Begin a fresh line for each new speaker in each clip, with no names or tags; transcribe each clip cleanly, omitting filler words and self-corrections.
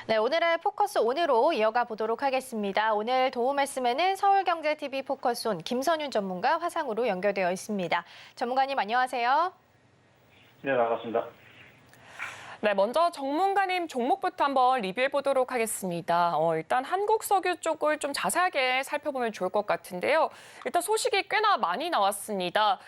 네, 오늘의 포커스 온으로 이어가 보도록 하겠습니다. 오늘 도움 말씀에는 서울경제TV 포커스 온 김선윤 전문가 화상으로 연결되어 있습니다. 전문가님 안녕하세요.
네, 반갑습니다.
네, 먼저 전문가님 종목부터 한번 리뷰해 보도록 하겠습니다. 일단 한국석유 쪽을 좀 자세하게 살펴보면 좋을 것 같은데요. 일단 소식이 꽤나 많이 나왔습니다.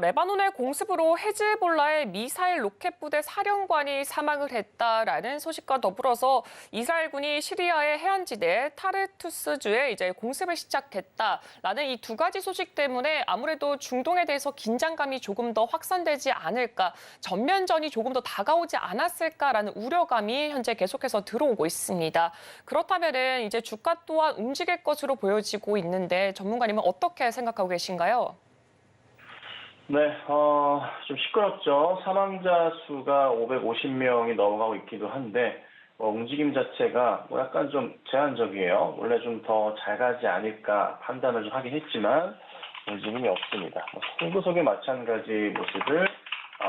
레바논의 공습으로 헤즈볼라의 미사일 로켓 부대 사령관이 사망을 했다라는 소식과 더불어서 이스라엘군이 시리아의 해안지대 타르투스주에 이제 공습을 시작했다라는 이 두 가지 소식 때문에 아무래도 중동에 대해서 긴장감이 조금 더 확산되지 않을까, 전면전이 조금 더 다가오지 않았을까라는 우려감이 현재 계속해서 들어오고 있습니다. 그렇다면은 이제 주가 또한 움직일 것으로 보여지고 있는데 전문가님은 어떻게 생각하고 계신가요?
네, 좀 시끄럽죠. 사망자 수가 550명이 넘어가고 있기도 한데, 움직임 자체가 약간 좀 제한적이에요. 원래 좀 더 잘 가지 않을까 판단을 좀 하긴 했지만, 움직임이 없습니다. 송구석의 마찬가지 모습을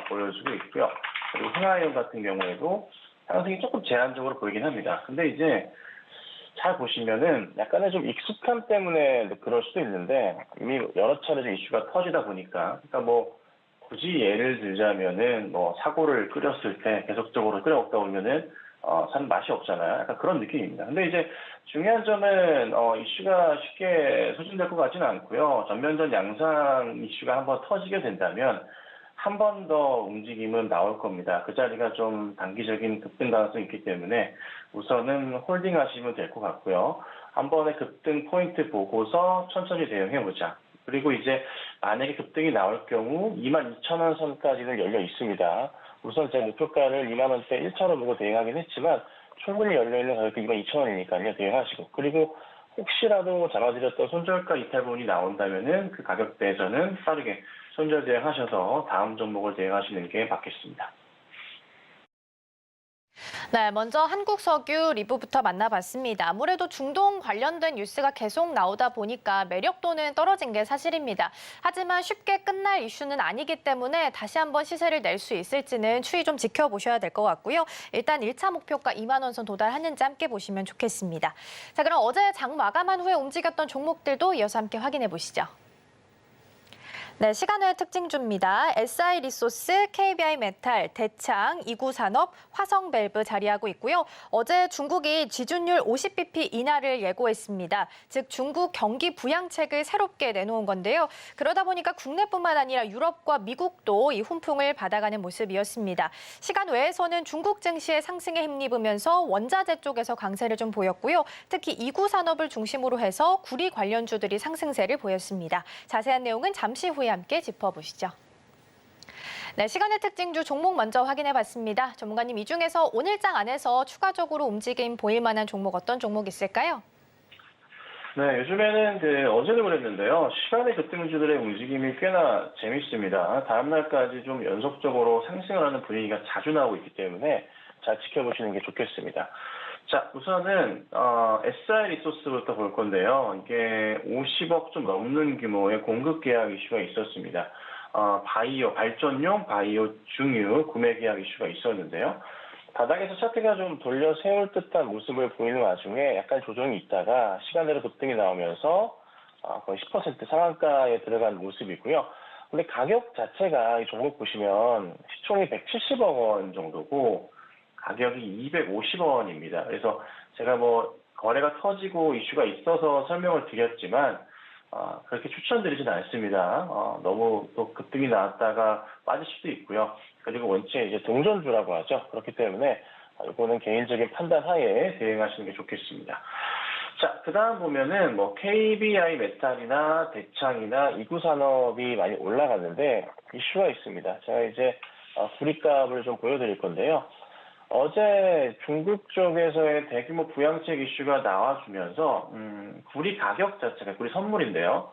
보여주고 있고요. 그리고 흥하이온 같은 경우에도 상승이 조금 제한적으로 보이긴 합니다. 근데 이제 잘 보시면은 약간의 좀 익숙함 때문에 그럴 수도 있는데 이미 여러 차례 좀 이슈가 터지다 보니까 그러니까 뭐 굳이 예를 들자면은 뭐 사고를 끓였을 때 계속적으로 끓여먹다 보면은 사는 맛이 없잖아요. 약간 그런 느낌입니다. 근데 이제 중요한 점은 이슈가 쉽게 소진될 것 같지는 않고요. 전면전 양상 이슈가 한번 터지게 된다면 한 번 더 움직임은 나올 겁니다. 그 자리가 좀 단기적인 급등 가능성이 있기 때문에 우선은 홀딩 하시면 될 것 같고요. 한 번의 급등 포인트 보고서 천천히 대응해보자. 그리고 이제 만약에 급등이 나올 경우 22,000원 선까지는 열려 있습니다. 우선 제 목표가를 2만 원대 1차로 보고 대응하긴 했지만 충분히 열려있는 가격이 22,000원이니까요. 대응하시고. 그리고 혹시라도 잡아드렸던 손절가 이탈분이 나온다면은 그 가격대에서는 빠르게 손절 대응하셔서 다음 종목을 대응하시는 게 맞겠습니다.
네, 먼저 한국석유 리뷰부터 만나봤습니다. 아무래도 중동 관련된 뉴스가 계속 나오다 보니까 매력도는 떨어진 게 사실입니다. 하지만 쉽게 끝날 이슈는 아니기 때문에 다시 한번 시세를 낼 수 있을지는 추이 좀 지켜보셔야 될 것 같고요. 일단 1차 목표가 2만 원 선 도달하는지 함께 보시면 좋겠습니다. 자, 그럼 어제 장 마감한 후에 움직였던 종목들도 이어서 함께 확인해 보시죠. 네, 시간의 특징주입니다. SI리소스, KBI메탈, 대창, 이구산업, 화성밸브 자리하고 있고요. 어제 중국이 지준율 50bp 인하를 예고했습니다. 즉 중국 경기 부양책을 새롭게 내놓은 건데요. 그러다 보니까 국내뿐만 아니라 유럽과 미국도 이 훈풍을 받아가는 모습이었습니다. 시간 외에서는 중국 증시의 상승에 힘입으면서 원자재 쪽에서 강세를 좀 보였고요. 특히 이구산업을 중심으로 해서 구리 관련주들이 상승세를 보였습니다. 자세한 내용은 잠시 후에 함께 짚어보시죠. 네, 시간의 특징주 종목 먼저 확인해봤습니다. 전문가님, 이 중에서 오늘장 안에서 추가적으로 움직임 보일 만한 종목 어떤 종목 있을까요?
네, 요즘에는 어제도 그랬는데요. 시간의 급등주들의 움직임이 꽤나 재밌습니다. 다음 날까지 좀 연속적으로 상승을 하는 분위기가 자주 나오고 있기 때문에 잘 지켜보시는 게 좋겠습니다. 자, 우선은 SI리소스부터 볼 건데요. 이게 50억 좀 넘는 규모의 공급 계약 이슈가 있었습니다. 바이오, 발전용 바이오 중유 구매 계약 이슈가 있었는데요. 바닥에서 차트가 좀 돌려 세울 듯한 모습을 보이는 와중에 약간 조정이 있다가 시간대로 급등이 나오면서 거의 10% 상한가에 들어간 모습이고요. 근데 가격 자체가 이 종목 보시면 시총이 170억 원 정도고 가격이 250원입니다. 그래서 제가 뭐 거래가 터지고 이슈가 있어서 설명을 드렸지만 그렇게 추천드리진 않습니다. 너무 또 급등이 나왔다가 빠질 수도 있고요. 그리고 원체 이제 동전주라고 하죠. 그렇기 때문에 이거는 개인적인 판단 하에 대응하시는 게 좋겠습니다. 자, 그 다음 보면은 뭐 KBI메탈이나 대창이나 이구산업이 많이 올라갔는데 이슈가 있습니다. 제가 이제 구리값을 좀 보여드릴 건데요. 어제 중국 쪽에서의 대규모 부양책 이슈가 나와주면서 구리 가격 자체가 구리 선물인데요.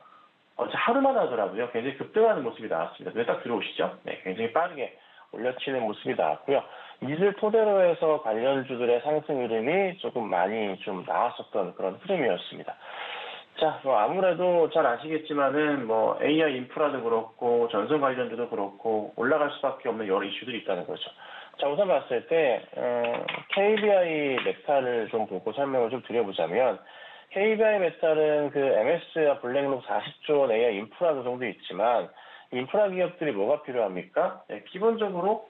어제 하루만 하더라도요. 굉장히 급등하는 모습이 나왔습니다. 눈에 딱 들어오시죠? 네, 굉장히 빠르게 올려치는 모습이 나왔고요. 이를 토대로 해서 관련주들의 상승 흐름이 조금 많이 좀 나왔었던 그런 흐름이었습니다. 자, 아무래도 잘 아시겠지만은 뭐 AI 인프라도 그렇고 전선 관련주도 그렇고 올라갈 수밖에 없는 여러 이슈들이 있다는 거죠. 자, 우선 봤을 때 KBI 메탈을 좀 보고 설명을 좀 드려보자면 KBI 메탈은 그 MS와 블랙록 40조 내의 인프라 구성도 있지만 인프라 기업들이 뭐가 필요합니까? 네, 기본적으로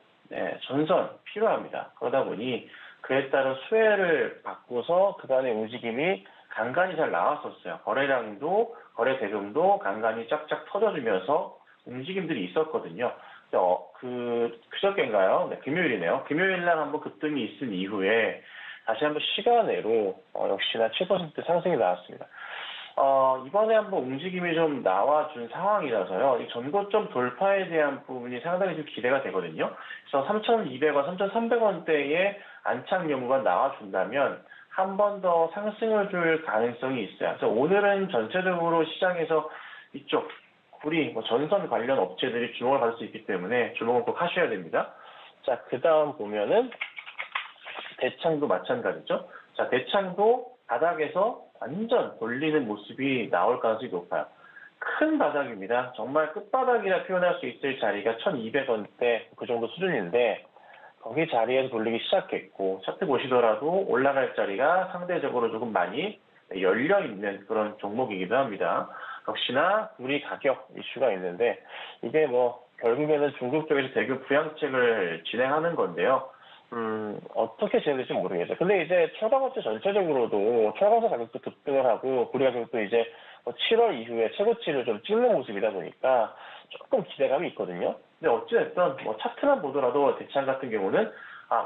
전선 필요합니다. 그러다 보니 그에 따른 수혜를 받고서 그간의 움직임이 간간히 잘 나왔었어요. 거래량도 거래 대금도 간간히 쫙쫙 터져주면서 움직임들이 있었거든요. 그저께인가요? 네, 금요일이네요. 금요일날 한번 급등이 있은 이후에 다시 한번 시간으로 역시나 7% 상승이 나왔습니다. 이번에 한번 움직임이 좀 나와준 상황이라서요. 이 전고점 돌파에 대한 부분이 상당히 좀 기대가 되거든요. 그래서 3,200원, 3,300원대의 안착 여부가 나와준다면 한 번 더 상승을 줄 가능성이 있어요. 그래서 오늘은 전체적으로 시장에서 이쪽 우리 전선 관련 업체들이 주목을 받을 수 있기 때문에 주목을 꼭 하셔야 됩니다. 자, 그 다음 보면은 대창도 마찬가지죠. 자, 대창도 바닥에서 완전 돌리는 모습이 나올 가능성이 높아요. 큰 바닥입니다. 정말 끝바닥이라 표현할 수 있을 자리가 1,200원대 그 정도 수준인데 거기 자리에서 돌리기 시작했고 차트 보시더라도 올라갈 자리가 상대적으로 조금 많이 열려있는 그런 종목이기도 합니다. 역시나 우리 가격 이슈가 있는데 이게 결국에는 중국 쪽에서 대규모 부양책을 진행하는 건데요. 어떻게 진행될지 모르겠어요. 근데 이제 철강업체 전체적으로도 철강사 가격도 급등을 하고 구리 가격도 이제 7월 이후에 최고치를 좀 찍는 모습이다 보니까 조금 기대감이 있거든요. 근데 어찌됐든 차트만 보더라도 대창 같은 경우는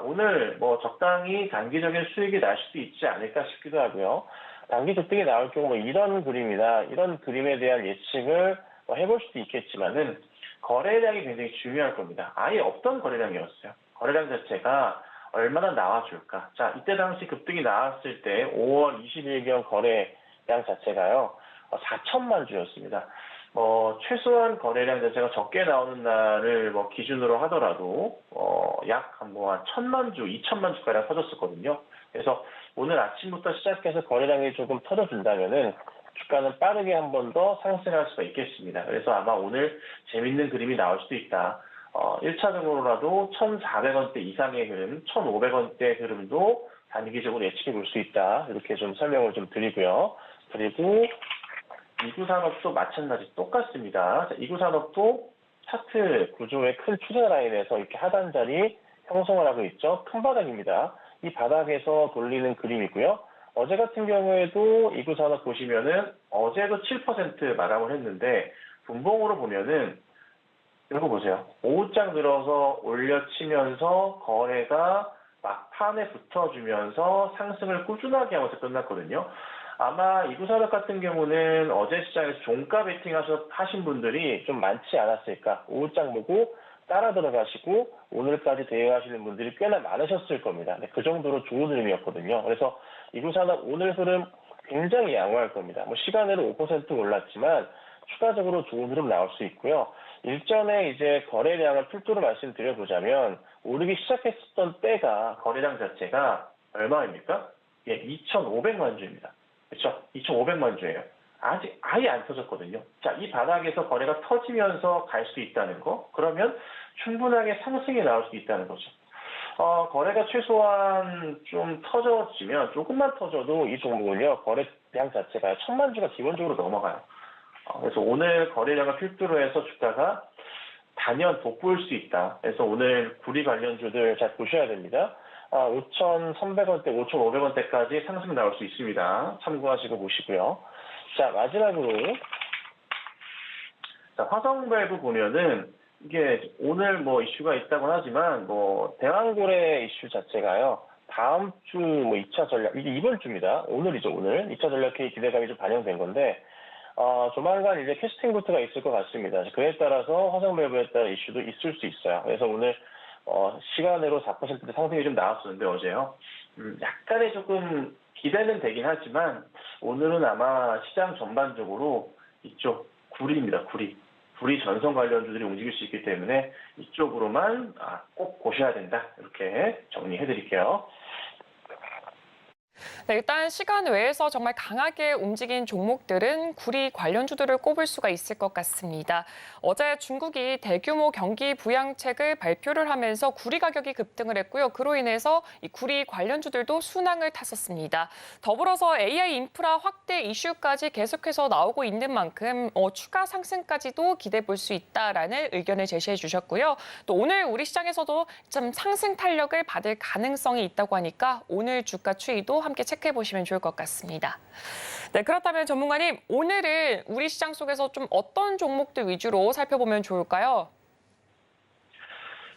오늘 적당히 단기적인 수익이 날 수도 있지 않을까 싶기도 하고요. 단기 급등이 나올 경우 이런 그림이나 이런 그림에 대한 예측을 해볼 수도 있겠지만은 거래량이 굉장히 중요할 겁니다. 아예 없던 거래량이었어요. 거래량 자체가 얼마나 나와줄까? 자, 이때 당시 급등이 나왔을 때 5월 20일경 거래량 자체가요. 4천만 주였습니다. 최소한 거래량 자체가 적게 나오는 날을 기준으로 하더라도 약 한 1,000만 주, 2천만 주가량 터졌었거든요. 그래서 오늘 아침부터 시작해서 거래량이 조금 터져준다면은 주가는 빠르게 한 번 더 상승할 수가 있겠습니다. 그래서 아마 오늘 재밌는 그림이 나올 수도 있다. 1차적으로라도 1,400원대 이상의 흐름, 1,500원대 흐름도 단기적으로 예측해 볼 수 있다. 이렇게 좀 설명을 좀 드리고요. 그리고 이구산업도 마찬가지 똑같습니다. 자, 이구산업도 차트 구조의 큰 추세 라인에서 이렇게 하단 자리 형성을 하고 있죠. 큰 바닥입니다. 이 바닥에서 돌리는 그림이고요. 어제 같은 경우에도 이구산업 보시면은 어제도 7% 마감을 했는데 분봉으로 보면은 이거 보세요. 오후장 들어서 올려치면서 거래가 막판에 붙어주면서 상승을 꾸준하게 하면서 끝났거든요. 아마 이구산업 같은 경우는 어제 시장에서 종가 베팅 하신 분들이 좀 많지 않았을까. 오후장 보고 따라 들어가시고 오늘까지 대응하시는 분들이 꽤나 많으셨을 겁니다. 그 정도로 좋은 흐름이었거든요. 그래서 이구산업 오늘 흐름 굉장히 양호할 겁니다. 시간으로 5% 올랐지만 추가적으로 좋은 흐름 나올 수 있고요. 일전에 이제 거래량을 필두로 말씀드려보자면 오르기 시작했었던 때가 거래량 자체가 얼마입니까? 2,500만 주입니다. 그렇죠? 2,500만 주예요. 아직 아예 안 터졌거든요. 자, 이 바닥에서 거래가 터지면서 갈 수 있다는 거, 그러면 충분하게 상승이 나올 수 있다는 거죠. 거래가 최소한 좀 터져지면 조금만 터져도 이 종목은요 거래량 자체가 1,000만 주가 기본적으로 넘어가요. 그래서 오늘 거래량을 필두로 해서 주가가 단연 돋보일 수 있다. 그래서 오늘 구리 관련주들 잘 보셔야 됩니다. 5,300원대, 5,500원대까지 상승 나올 수 있습니다. 참고하시고 보시고요. 자, 마지막으로 자, 화성밸브 보면은 이게 오늘 이슈가 있다고 하지만 대왕고래 이슈 자체가요. 다음 주 2차 전략, 이게 이번 주입니다. 오늘이죠, 오늘. 2차 전략회의 기대감이 좀 반영된 건데 조만간 이제 캐스팅 보트가 있을 것 같습니다. 그에 따라서 화성밸브에 따른 이슈도 있을 수 있어요. 그래서 오늘 시간으로 4%대 상승이 좀 나왔었는데 어제요. 약간의 조금 기대는 되긴 하지만 오늘은 아마 시장 전반적으로 이쪽 구리입니다. 구리 전선 관련주들이 움직일 수 있기 때문에 이쪽으로만 꼭 보셔야 된다. 이렇게 정리해 드릴게요.
네, 일단 시간 외에서 정말 강하게 움직인 종목들은 구리 관련주들을 꼽을 수가 있을 것 같습니다. 어제 중국이 대규모 경기 부양책을 발표를 하면서 구리 가격이 급등을 했고요. 그로 인해서 이 구리 관련주들도 순항을 탔었습니다. 더불어서 AI 인프라 확대 이슈까지 계속해서 나오고 있는 만큼 추가 상승까지도 기대해 볼 수 있다라는 의견을 제시해 주셨고요. 또 오늘 우리 시장에서도 좀 상승 탄력을 받을 가능성이 있다고 하니까 오늘 주가 추이도 함께 체크해 보시면 좋을 것 같습니다. 네, 그렇다면 전문가님, 오늘은 우리 시장 속에서 좀 어떤 종목들 위주로 살펴보면 좋을까요?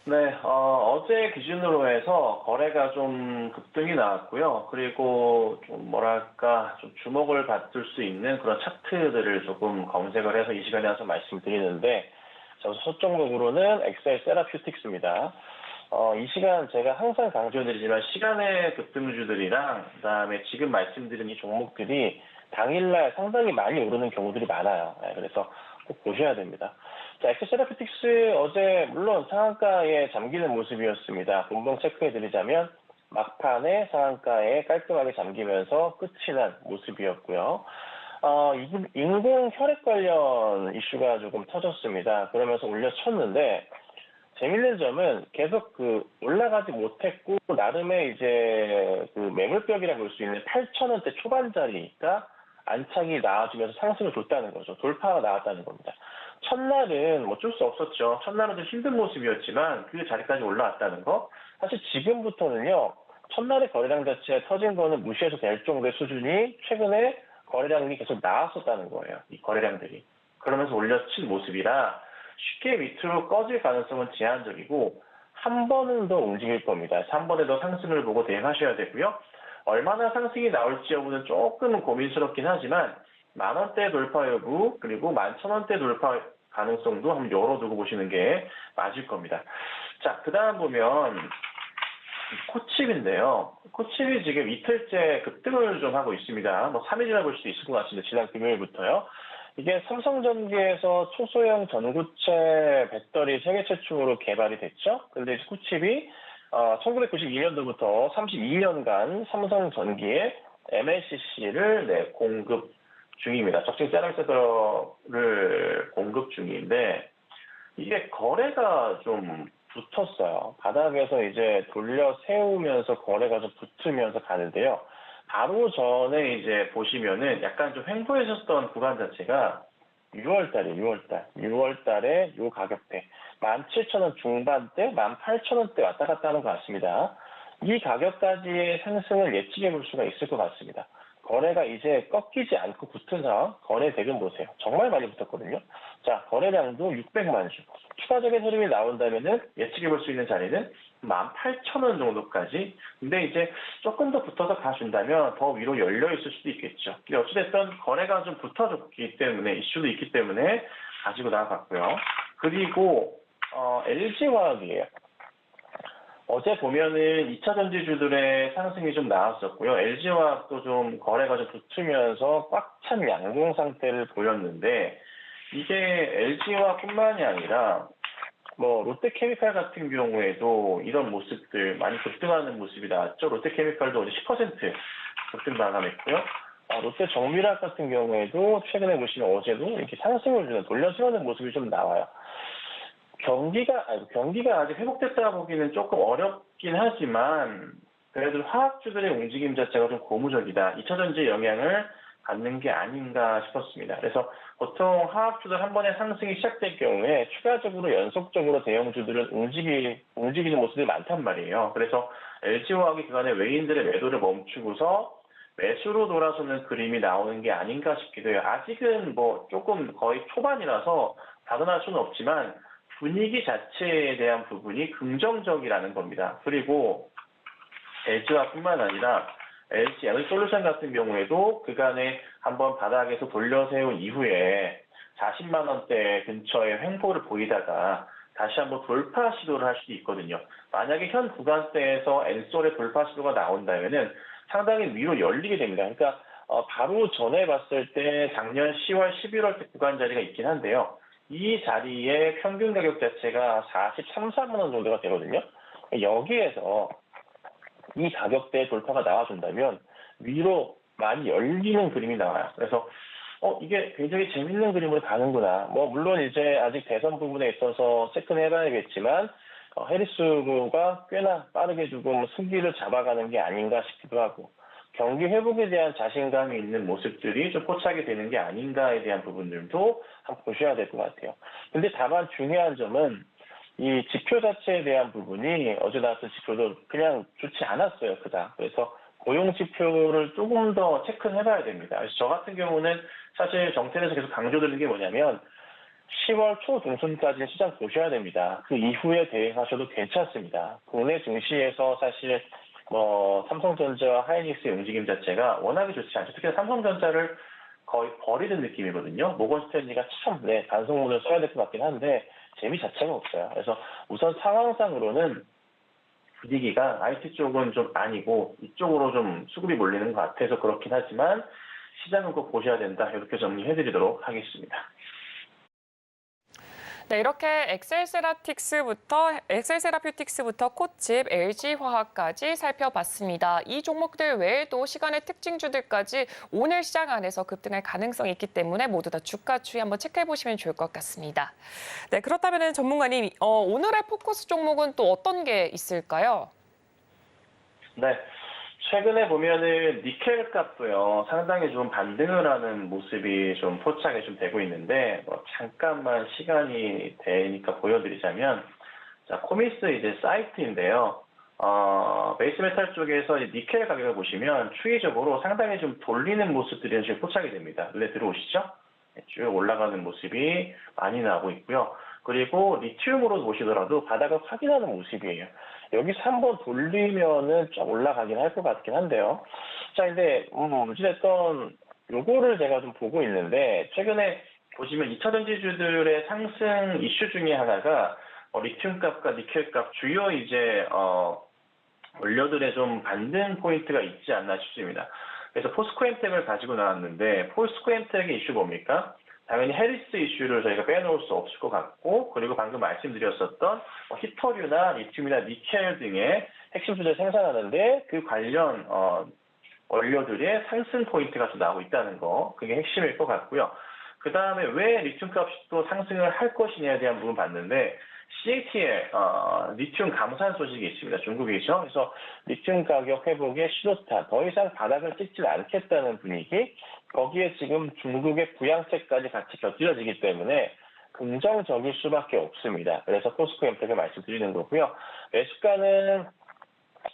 네, 어제 기준으로 해서 거래가 좀 급등이 나왔고요. 그리고 좀 뭐랄까, 좀 주목을 받을 수 있는 그런 차트들을 조금 검색을 해서 이 시간에 와서 말씀드리는데, 첫 종목으로는 엑셀 세라퓨틱스입니다. 이 시간 제가 항상 강조드리지만 시간의 급등주들이랑 그다음에 지금 말씀드린 이 종목들이 당일날 상당히 많이 오르는 경우들이 많아요. 네, 그래서 꼭 보셔야 됩니다. 자, 엑스세라피틱스 어제 물론 상한가에 잠기는 모습이었습니다. 공동 체크해드리자면 막판에 상한가에 깔끔하게 잠기면서 끝이 난 모습이었고요. 인공 혈액 관련 이슈가 조금 터졌습니다. 그러면서 올려쳤는데 재밌는 점은 계속 올라가지 못했고 나름의 이제 매물벽이라 볼 수 있는 8,000원대 초반짜리가 안착이 나와주면서 상승을 줬다는 거죠. 돌파가 나왔다는 겁니다. 첫날은 어쩔 수 없었죠. 첫날은 좀 힘든 모습이었지만 그 자리까지 올라왔다는 거. 사실 지금부터는요. 첫날의 거래량 자체에 터진 거는 무시해서 될 정도의 수준이 최근에 거래량이 계속 나왔었다는 거예요. 이 거래량들이. 그러면서 올려친 모습이라 쉽게 밑으로 꺼질 가능성은 제한적이고 한 번은 더 움직일 겁니다. 한 번에 더 상승을 보고 대응하셔야 되고요. 얼마나 상승이 나올지 여부는 조금 고민스럽긴 하지만 10,000원대 돌파 여부 그리고 11,000원대 돌파 가능성도 한번 열어두고 보시는 게 맞을 겁니다. 자, 그 다음 보면 코칩인데요. 코칩이 지금 이틀째 급등을 좀 하고 있습니다. 3일이나 볼 수 있을 것 같습니다. 지난 금요일부터요. 이게 삼성전기에서 초소형 전구체 배터리 세계 최초로 개발이 됐죠. 근데 코칩이 1992년도부터 32년간 삼성전기에 MLCC를 공급 중입니다. 적층 세라믹스를 공급 중인데 이게 거래가 좀 붙었어요. 바닥에서 이제 돌려 세우면서 거래가 좀 붙으면서 가는데요. 바로 전에 이제 보시면은 약간 좀 횡보했었던 구간 자체가 6월달에 요 가격대 17,000원 중반대, 18,000원대 왔다 갔다 하는 것 같습니다. 이 가격까지의 상승을 예측해 볼 수가 있을 것 같습니다. 거래가 이제 꺾이지 않고 붙은 상황, 거래 대금 보세요. 정말 많이 붙었거든요. 자, 거래량도 600만 주. 추가적인 흐름이 나온다면은 예측해 볼 수 있는 자리는 18,000원 정도까지. 근데 이제 조금 더 붙어서 가준다면 더 위로 열려 있을 수도 있겠죠. 근데 어찌됐든 거래가 좀 붙어줬기 때문에, 이슈도 있기 때문에 가지고 나갔고요. 그리고 LG화학이에요. 어제 보면은 2차 전지주들의 상승이 좀 나왔었고요. LG화학도 좀 거래가 좀 붙으면서 꽉 찬 양봉 상태를 보였는데 이게 LG화학뿐만이 아니라 롯데케미칼 같은 경우에도 이런 모습들 많이 급등하는 모습이 나왔죠. 롯데케미칼도 어제 10% 급등 마감했고요. 롯데정밀학 같은 경우에도 최근에 보시면 어제도 이렇게 상승을 주는 돌려세우는 모습이 좀 나와요. 경기가 아직 회복됐다 보기는 조금 어렵긴 하지만 그래도 화학주들의 움직임 자체가 좀 고무적이다. 2차 전지의 영향을 받는 게 아닌가 싶었습니다. 그래서 보통 화학주들 한 번에 상승이 시작될 경우에 추가적으로 연속적으로 대형주들은 움직이는 모습이 많단 말이에요. 그래서 LG화학이 그간의 외인들의 매도를 멈추고서 매수로 돌아서는 그림이 나오는 게 아닌가 싶기도 해요. 아직은 조금 거의 초반이라서 단언할 수는 없지만 분위기 자체에 대한 부분이 긍정적이라는 겁니다. 그리고 LG화뿐만 아니라 LG 에너지솔루션 같은 경우에도 그간에 한번 바닥에서 돌려세운 이후에 40만 원대 근처에 횡보를 보이다가 다시 한번 돌파 시도를 할 수도 있거든요. 만약에 현 구간대에서 엔솔의 돌파 시도가 나온다면은 상당히 위로 열리게 됩니다. 그러니까 바로 전에 봤을 때 작년 10월, 11월 때 구간 자리가 있긴 한데요. 이 자리의 평균 가격 자체가 43, 4만 원 정도가 되거든요. 여기에서 이 가격대의 돌파가 나와준다면 위로 많이 열리는 그림이 나와요. 그래서 이게 굉장히 재밌는 그림으로 가는구나. 물론 이제 아직 대선 부분에 있어서 체크해봐야겠지만 해리스 후보가 꽤나 빠르게 조금 승기를 잡아가는 게 아닌가 싶기도 하고 경기 회복에 대한 자신감이 있는 모습들이 좀 포착이 되는 게 아닌가에 대한 부분들도 한번 보셔야 될 것 같아요. 근데 다만 중요한 점은 이 지표 자체에 대한 부분이 어제 나왔던 지표도 그냥 좋지 않았어요. 그다. 그래서 고용 지표를 조금 더 체크를 해봐야 됩니다. 그래서 저 같은 경우는 사실 정책에서 계속 강조드리는 게 뭐냐면 10월 초 중순까지 시장 보셔야 됩니다. 그 이후에 대응하셔도 괜찮습니다. 국내 증시에서 사실 삼성전자와 하이닉스의 움직임 자체가 워낙에 좋지 않죠. 특히 삼성전자를 거의 버리는 느낌이거든요. 모건 스탠리가 참 반성문을 써야 될 것 같긴 한데 재미 자체가 없어요. 그래서 우선 상황상으로는 분위기가 IT 쪽은 좀 아니고 이쪽으로 좀 수급이 몰리는 것 같아서 그렇긴 하지만 시장은 꼭 보셔야 된다. 이렇게 정리해드리도록 하겠습니다.
네, 이렇게 엑셀세라퓨틱스부터 코칩, LG화학까지 살펴봤습니다. 이 종목들 외에도 시간의 특징주들까지 오늘 시장 안에서 급등할 가능성이 있기 때문에 모두 다 주가 추이 한번 체크해 보시면 좋을 것 같습니다. 네, 그렇다면 전문가님, 오늘의 포커스 종목은 또 어떤 게 있을까요?
네. 최근에 보면은 니켈 값도요, 상당히 좀 반등을 하는 모습이 좀 포착이 좀 되고 있는데, 잠깐만 시간이 되니까 보여드리자면, 자, 코미스 이제 사이트인데요. 베이스 메탈 쪽에서 니켈 가격을 보시면 추이적으로 상당히 좀 돌리는 모습들이 지금 포착이 됩니다. 눈에 들어오시죠? 쭉 올라가는 모습이 많이 나오고 있고요. 그리고 리튬으로 보시더라도 바닥을 확인하는 모습이에요. 여기서 한번 돌리면은 좀 올라가긴 할 것 같긴 한데요. 자, 근데 어찌됐든 요거를 제가 좀 보고 있는데 최근에 보시면 2차 전지주들의 상승 이슈 중에 하나가 리튬 값과 니켈 값 주요 이제 원료들의 좀 반등 포인트가 있지 않나 싶습니다. 그래서 포스코엠텍을 가지고 나왔는데 포스코엠텍의 이슈 뭡니까? 당연히 해리스 이슈를 저희가 빼놓을 수 없을 것 같고, 그리고 방금 말씀드렸었던 히터류나 리튬이나 니켈 등의 핵심 소재를 생산하는데 그 관련 원료들의 상승 포인트가 좀 나오고 있다는 거, 그게 핵심일 것 같고요. 그 다음에 왜 리튬 값이 또 상승을 할 것이냐에 대한 부분 봤는데 CATL 리튬 감산 소식이 있습니다. 중국이죠. 그래서 리튬 가격 회복의 시도타, 더 이상 바닥을 찍지 않겠다는 분위기, 거기에 지금 중국의 부양책까지 같이 곁들여지기 때문에 긍정적일 수밖에 없습니다. 그래서 포스코엠텍을 말씀드리는 거고요. 매수가는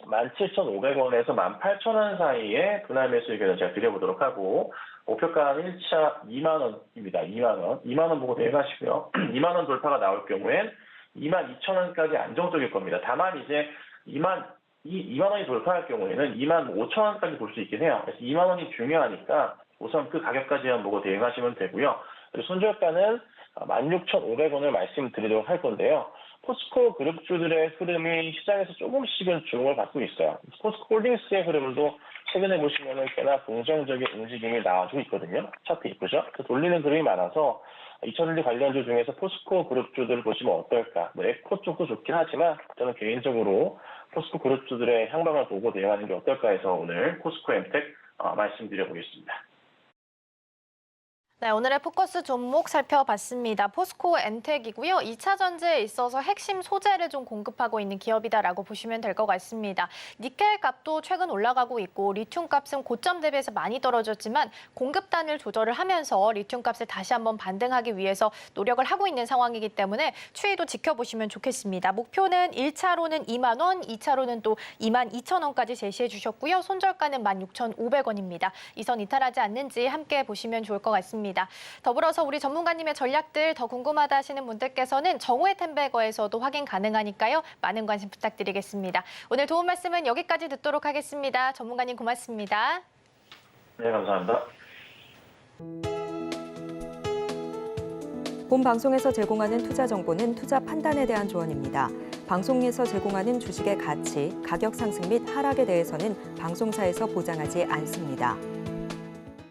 17,500원에서 18,000원 사이에 분할 매수 의견을 제가 드려보도록 하고, 목표가는 1차 2만 원입니다. 2만 원. 2만 원 보고 대응하시고요. 2만 원 돌파가 나올 경우엔 22,000원까지 안정적일 겁니다. 다만 이제 2만 원이 돌파할 경우에는 25,000원까지 볼 수 있긴 해요. 그래서 2만 원이 중요하니까 우선 그 가격까지만 보고 대응하시면 되고요. 그리고 손절가는 16,500원을 말씀드리도록 할 건데요. 포스코 그룹주들의 흐름이 시장에서 조금씩은 주목을 받고 있어요. 포스코 홀딩스의 흐름도 최근에 보시면은 꽤나 긍정적인 움직임이 나와주고 있거든요. 차트 이쁘죠? 돌리는 그림이 많아서 2차전지 관련주 중에서 포스코 그룹주들을 보시면 어떨까? 에코 쪽도 좋긴 하지만 저는 개인적으로 포스코 그룹주들의 향방을 보고 대응하는 게 어떨까 해서 오늘 포스코엠텍 말씀드려보겠습니다.
네, 오늘의 포커스 종목 살펴봤습니다. 포스코 엔텍이고요. 2차 전지에 있어서 핵심 소재를 좀 공급하고 있는 기업이다라고 보시면 될 것 같습니다. 니켈 값도 최근 올라가고 있고 리튬 값은 고점 대비해서 많이 떨어졌지만 공급단을 조절을 하면서 리튬 값을 다시 한번 반등하기 위해서 노력을 하고 있는 상황이기 때문에 추이도 지켜보시면 좋겠습니다. 목표는 1차로는 2만 원, 2차로는 또 22,000원까지 제시해 주셨고요. 손절가는 16,500원입니다. 이 선 이탈하지 않는지 함께 보시면 좋을 것 같습니다. 더불어서 우리 전문가님의 전략들 더 궁금하다 하시는 분들께서는 정오의 템베거에서도 확인 가능하니까요. 많은 관심 부탁드리겠습니다. 오늘 도움 말씀은 여기까지 듣도록 하겠습니다. 전문가님 고맙습니다.
네, 감사합니다.
본 방송에서 제공하는 투자 정보는 투자 판단에 대한 조언입니다. 방송에서 제공하는 주식의 가치, 가격 상승 및 하락에 대해서는 방송사에서 보장하지 않습니다.